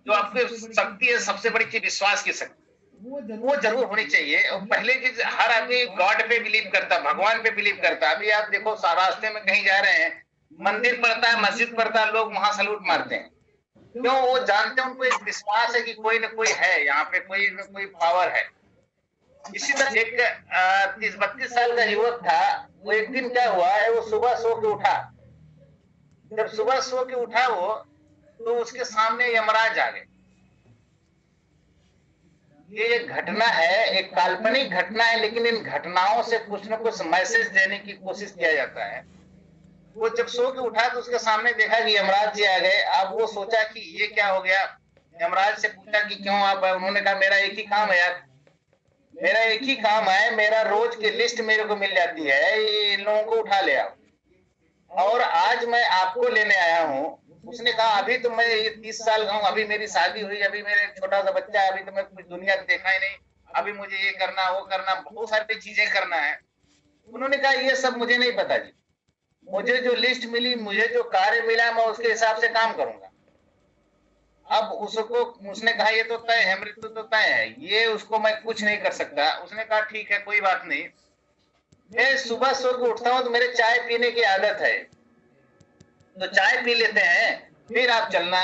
जो आपकी शक्ति है, सबसे बड़ी चीज विश्वास की शक्ति, वो जरूर होनी चाहिए। और पहले चीज, हर आदमी गॉड पे बिलीव करता, भगवान पे बिलीव करता। अभी आप देखो, रास्ते में कहीं जा रहे हैं, मंदिर पड़ता है, मस्जिद पड़ता है, लोग वहां सलूट मारते हैं। क्यों? वो जानते हैं, उनको एक विश्वास है कि कोई ना कोई है यहाँ पे, कोई ना कोई पावर है। इसी तरह एक 30-32 साल का युवक था। वो एक दिन क्या हुआ है, वो सुबह सो के उठा। जब सुबह सो के उठा वो, तो उसके सामने यमराज आ गए। ये एक घटना है, एक काल्पनिक घटना है, लेकिन इन घटनाओं से कुछ न कुछ मैसेज देने की कोशिश किया जाता है। वो जब सो के उठा तो उसके सामने देखा कि यमराज जी आ गए। अब वो सोचा कि ये क्या हो गया। यमराज से पूछा कि क्यों आप आए। उन्होंने कहा, मेरा एक ही काम है यार, मेरा एक ही काम है, मेरा रोज की लिस्ट मेरे को मिल जाती है, ये इन लोगों को उठा ले आओ, और आज मैं आपको लेने आया हूँ। उसने कहा, अभी तो मैं ये 30 साल का हूँ, अभी मेरी शादी हुई, अभी मेरे छोटा सा बच्चा है, अभी तो मैं कुछ दुनिया देखा ही नहीं, अभी मुझे ये करना, वो करना, बहुत सारी चीजें करना है। उन्होंने कहा, ये सब मुझे नहीं पता जी, मुझे जो लिस्ट मिली, मुझे जो कार्य मिला, मैं उसके हिसाब से काम करूंगा। अब उसने कहा, ये तो तय है, मृत्यु तो तय है, ये उसको मैं कुछ नहीं कर सकता। उसने कहा, ठीक है, कोई बात नहीं, मैं सुबह सो के उठता हूँ तो मेरे चाय पीने की आदत है, तो चाय पी लेते हैं, फिर आप चलना।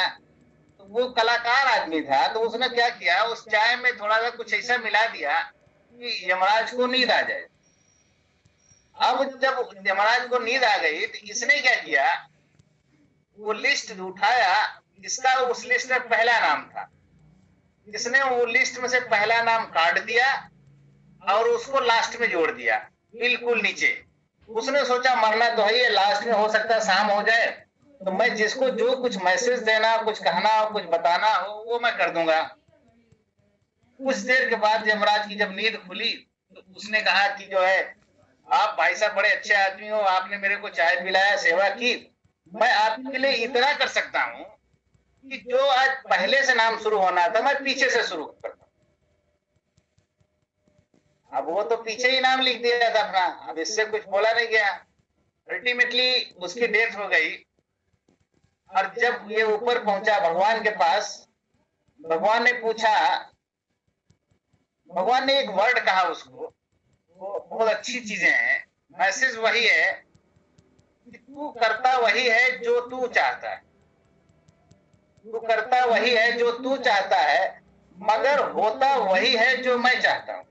तो वो कलाकार आदमी था, तो उसने क्या किया, उस चाय में थोड़ा सा कुछ ऐसा मिला दिया कि यमराज को नींद आ जाए। अब जब यमराज को नींद आ गई तो इसने क्या किया, वो लिस्ट उठाया, इसका उस लिस्ट में पहला नाम था, इसने वो लिस्ट में से पहला नाम काट दिया और उसको लास्ट में जोड़ दिया, बिल्कुल नीचे। उसने सोचा, मरना तो है, ये लास्ट में हो सकता है शाम हो जाए, तो मैं जिसको जो कुछ मैसेज देना, कुछ कहना हो, कुछ बताना हो, वो मैं कर दूंगा। कुछ देर के बाद यमराज की जब नींद खुली तो उसने कहा कि जो है, आप भाई साहब बड़े अच्छे आदमी हो, आपने मेरे को चाय पिलाया, सेवा की, मैं आपके लिए इतना कर सकता हूं कि जो आज पहले से नाम शुरू होना था, मैं पीछे से शुरू करता। अब वो तो पीछे ही नाम लिख दिया था अपना, अब इससे कुछ बोला नहीं गया। अल्टीमेटली उसकी डेथ हो गई। और जब ये ऊपर पहुंचा भगवान के पास, भगवान ने पूछा, भगवान ने एक वर्ड कहा उसको, वो बहुत अच्छी चीजें हैं, मैसेज वही है कि तू करता वही है जो तू चाहता है, तू करता वही है जो तू चाहता है, मगर होता वही है जो मैं चाहता हूं।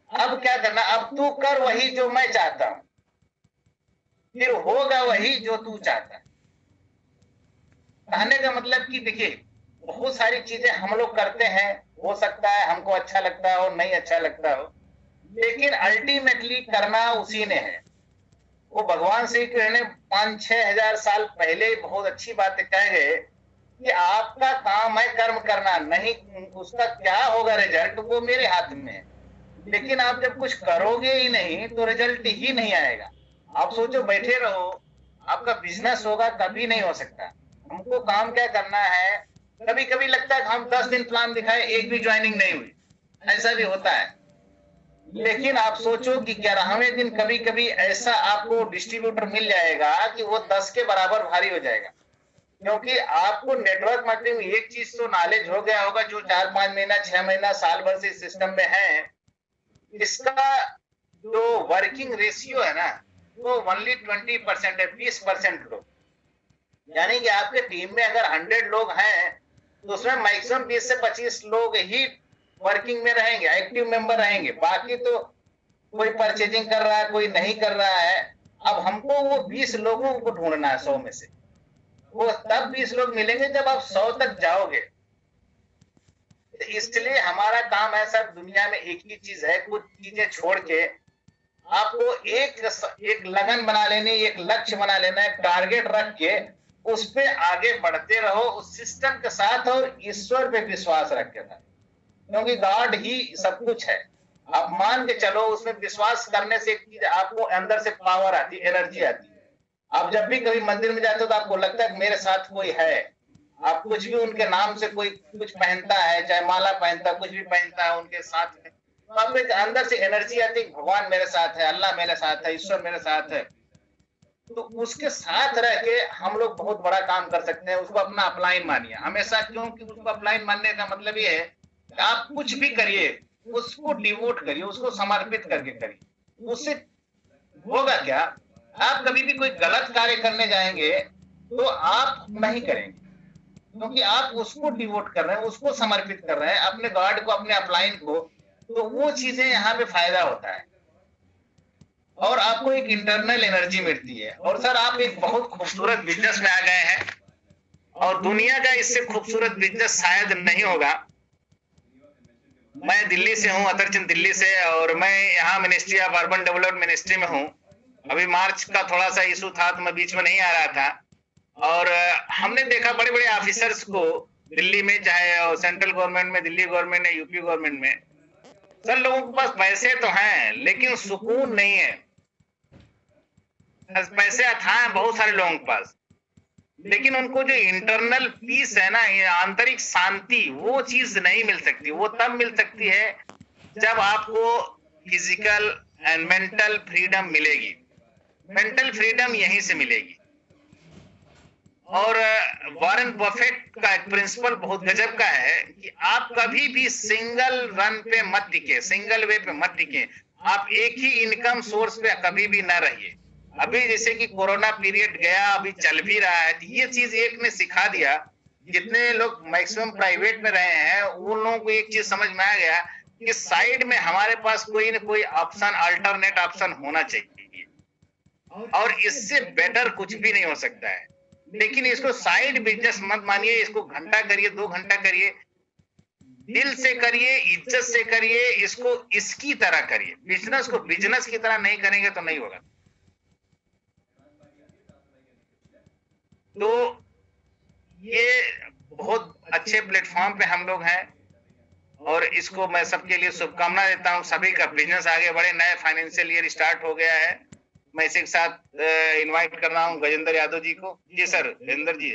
अब क्या करना, अब तू कर वही जो मैं चाहता हूं, फिर होगा वही जो तू चाहता है। कहने का मतलब कि देखिए, बहुत सारी चीजें हम लोग करते हैं, हो सकता है हमको अच्छा लगता हो, नहीं अच्छा लगता हो, लेकिन अल्टीमेटली करना उसी ने है। वो भगवान श्री कृष्ण ने 5-6 हजार साल पहले बहुत अच्छी बात कह गए कि आपका काम है कर्म करना, नहीं उसका क्या होगा रिजल्ट वो मेरे हाथ में है। लेकिन आप जब कुछ करोगे ही नहीं तो रिजल्ट ही नहीं आएगा। आप सोचो, बैठे रहो, आपका बिजनेस होगा, कभी नहीं हो सकता। हमको काम क्या करना है, कभी कभी लगता है कि हम 10 दिन प्लान दिखाए, एक भी ज्वाइनिंग नहीं हुई, ऐसा भी होता है। लेकिन आप सोचो कि 11वें दिन कभी कभी ऐसा आपको डिस्ट्रीब्यूटर मिल जाएगा कि वो 10 के बराबर भारी हो जाएगा, क्योंकि आपको नेटवर्क मार्केटिंग एक चीज तो नॉलेज हो गया होगा, जो 4-5 महीना 6 महीना साल भर से सिस्टम में है, इसका जो वर्किंग रेशियो है ना, वो ओनली 20% है, 20% लोग। यानी कि आपके टीम में अगर 100 लोग हैं तो उसमें मैक्सिमम 20 से 25 लोग ही वर्किंग में रहेंगे, एक्टिव मेंबर रहेंगे, बाकी तो कोई परचेजिंग कर रहा है, कोई नहीं कर रहा है। अब हमको वो 20 लोगों को ढूंढना है 100 में से, वो तब 20 लोग मिलेंगे जब आप 100 तक जाओगे। इसलिए हमारा काम है सर, दुनिया में एक ही चीज है, कुछ चीजें छोड़ के आपको एक लगन बना लेनी, एक लक्ष्य बना लेना, एक टारगेट रख के उस पे आगे बढ़ते रहो, उस सिस्टम के साथ, और ईश्वर पे विश्वास रख के, क्योंकि गॉड ही सब कुछ है। आप मान के चलो, उसमें विश्वास करने से एक चीज आपको अंदर से पावर आती है, एनर्जी आती है। आप जब भी कभी मंदिर में जाते हो तो आपको लगता है कि मेरे साथ कोई है। आप कुछ भी उनके नाम से, कोई कुछ पहनता है, चाहे माला पहनता है, कुछ भी पहनता है उनके साथ में, तो आपके अंदर से एनर्जी आती है, भगवान मेरे साथ है, अल्लाह मेरे साथ है, ईश्वर मेरे साथ है। तो उसके साथ रह के हम लोग बहुत बड़ा काम कर सकते हैं। उसको अपना अपलाइन मानिए हमेशा, क्योंकि उसको अपलाइन मानने का मतलब ये है कि आप कुछ भी करिए, उसको डिवोट करिए, उसको समर्पित करके करिए। उससे होगा क्या, आप कभी भी कोई गलत कार्य करने जाएंगे तो आप नहीं करेंगे, क्योंकि आप उसको डिवोट कर रहे हैं, उसको समर्पित कर रहे हैं, अपने गॉड को, अपने अपलाइन को। तो वो चीजें यहाँ पे फायदा होता है और आपको एक इंटरनल एनर्जी मिलती है। और सर आप एक बहुत खूबसूरत बिजनेस में आ गए हैं और दुनिया का इससे खूबसूरत बिजनेस शायद नहीं होगा। मैं दिल्ली से हूँ, अतरचंद दिल्ली से, और मैं यहाँ ministry of urban development ministry में हूँ। अभी मार्च का थोड़ा सा इशू था तो मैं बीच में नहीं आ रहा था। और हमने देखा बड़े बड़े ऑफिसर्स को दिल्ली में, चाहे सेंट्रल गवर्नमेंट में, दिल्ली गवर्नमेंट है, यूपी गवर्नमेंट में, सर लोगों के पास पैसे तो हैं लेकिन सुकून नहीं है। पैसे अथाह हैं बहुत सारे लोगों के पास, लेकिन उनको जो इंटरनल पीस है ना, ये आंतरिक शांति, वो चीज नहीं मिल सकती। वो तब मिल सकती है जब आपको फिजिकल एंड मेंटल फ्रीडम मिलेगी। मेंटल फ्रीडम यहीं से मिलेगी। और वॉरेन बफेट का एक प्रिंसिपल बहुत गजब का है कि आप कभी भी सिंगल रन पे मत टिके, सिंगल वे पे मत टिके। आप एक ही इनकम सोर्स पे कभी भी ना रहिए। अभी जैसे कि कोरोना पीरियड गया, अभी चल भी रहा है, तो ये चीज एक ने सिखा दिया। जितने लोग मैक्सिमम प्राइवेट में रहे हैं उन लोगों को एक चीज समझ में आ गया कि साइड में हमारे पास कोई ना कोई ऑप्शन, अल्टरनेट ऑप्शन होना चाहिए, और इससे बेटर कुछ भी नहीं हो सकता है। लेकिन इसको साइड बिजनेस मत मानिए, इसको घंटा करिए, 2 घंटा करिए, दिल से करिए, इज्जत से करिए, इसको इसकी तरह करिए। बिजनेस को बिजनेस की तरह नहीं करेंगे तो नहीं होगा। तो ये बहुत अच्छे प्लेटफॉर्म पे हम लोग हैं और इसको मैं सबके लिए शुभकामना देता हूं। सभी का बिजनेस आगे बढ़े, नए फाइनेंशियल ईयर स्टार्ट हो गया है। मैं इसी के साथ इनवाइट कर रहा हूं गजेंद्र यादव जी को। जी सर, गजेंद्र जी।